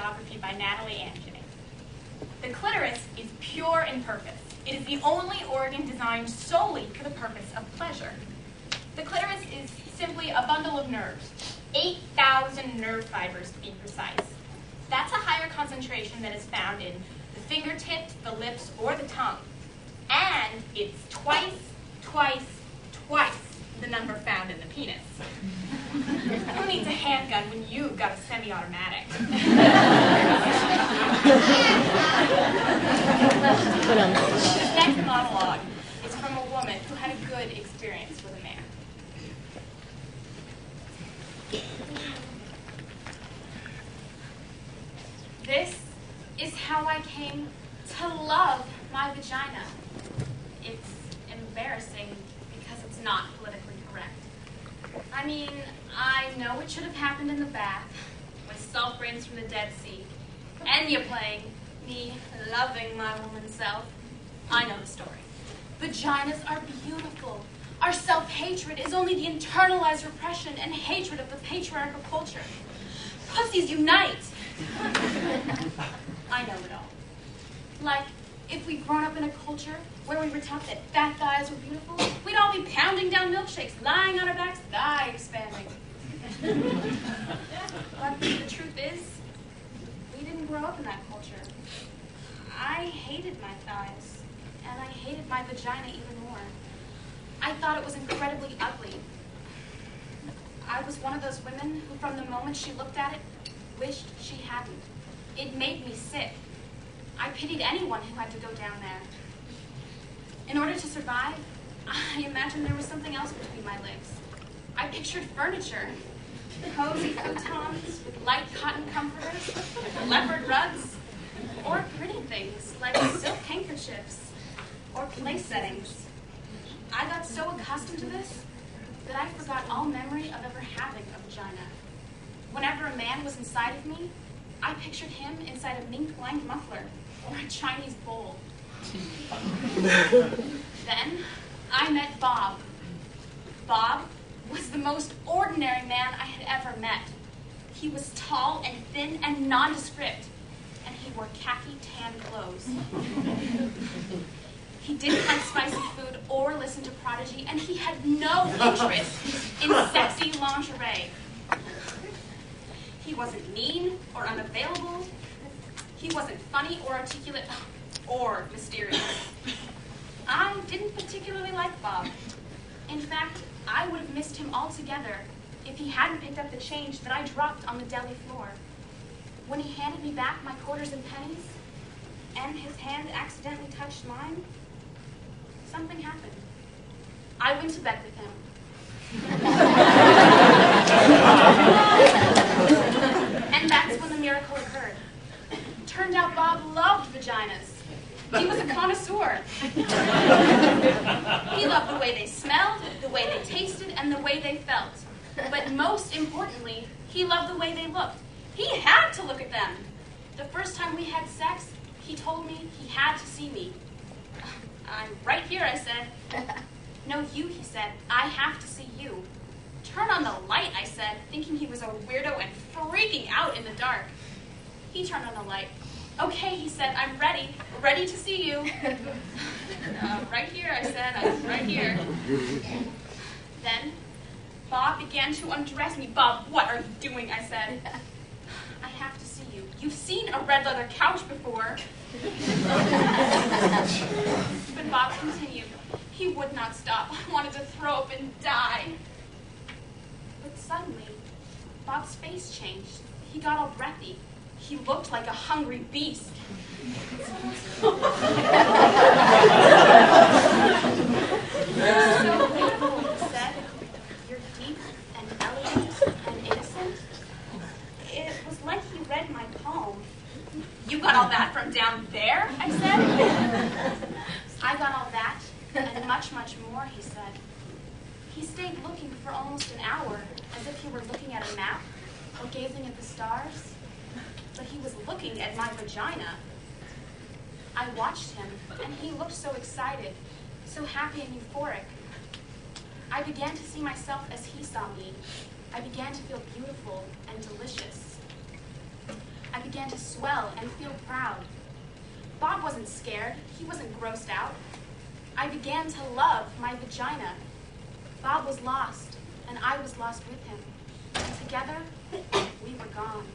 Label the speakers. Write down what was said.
Speaker 1: Biography by Natalie Anjay. The clitoris is pure in purpose. It is the only organ designed solely for the purpose of pleasure. The clitoris is simply a bundle of nerves, 8,000 nerve fibers to be precise. That's a higher concentration than is found in the fingertips, the lips, or the tongue. And it's twice the number found in the penis. Who needs a handgun when you've got a semi-automatic? This next monologue is from a woman who had a good experience with a man. This is how I came to love my vagina. It's embarrassing because it's not politically correct. I mean, I know it should have happened in the bath, with salt rinse from the Dead Sea, Enya playing, me loving my woman self. I know the story. Vaginas are beautiful. Our self-hatred is only the internalized repression and hatred of the patriarchal culture. Pussies unite! I know it all. Like, if we'd grown up in a culture where we were taught that fat thighs were beautiful, we'd all be pounding down milkshakes, lying on our backs, thigh expanding. But the truth is, we didn't grow up in that culture. I hated my thighs, and I hated my vagina even more. I thought it was incredibly ugly. I was one of those women who, from the moment she looked at it, wished she hadn't. It made me sick. I pitied anyone who had to go down there. In order to survive, I imagined there was something else between my legs. I pictured furniture, cozy futons with light cotton comforters, leopard rugs, or pretty things like silk handkerchiefs or place settings. I got so accustomed to this that I forgot all memory of ever having a vagina. Whenever a man was inside of me, I pictured him inside a mink-lined muffler or a Chinese bowl. Then I met Bob. Bob was the most ordinary man I had ever met. He was tall and thin and nondescript, and he wore khaki tan clothes. He didn't like spicy food or listen to Prodigy, and he had no interest in sexy lingerie. He wasn't mean or unavailable. He wasn't funny or articulate or mysterious. I didn't particularly like Bob. In fact, I would have missed him altogether if he hadn't picked up the change that I dropped on the deli floor. When he handed me back my quarters and pennies, and his hand accidentally touched mine, something happened. I went to bed with him. And that's when the miracle occurred. Turned out Bob loved vaginas. He was a connoisseur. He loved the way they smelled, the way they tasted, and the way they felt. But most importantly, he loved the way they looked. He had to look at them. The first time we had sex, he told me he had to see me. I'm right here, I said. No, you, he said. I have to see you. Turn on the light, I said, thinking he was a weirdo and freaking out in the dark. He turned on the light. Okay, he said, I'm ready to see you. Right here, I said, I'm right here. Then, Bob began to undress me. Bob, what are you doing, I said. I have to see you. You've seen a red leather couch before. But Bob continued. He would not stop. I wanted to throw up and die. But suddenly, Bob's face changed. He got all breathy. He looked like a hungry beast. So beautiful, he said. You're deep and elegant and innocent. It was like he read my palm. You got all that from down there, I said. I got all that and much, much more, he said. He stayed looking for almost an hour, as if he were looking at a map or gazing at the stars. But he was looking at my vagina. I watched him, and he looked so excited, so happy and euphoric. I began to see myself as he saw me. I began to feel beautiful and delicious. I began began to swell and feel proud. Bob wasn't scared. He wasn't grossed out. I began to love my vagina. Bob was lost, and I was lost with him. And together, we were gone.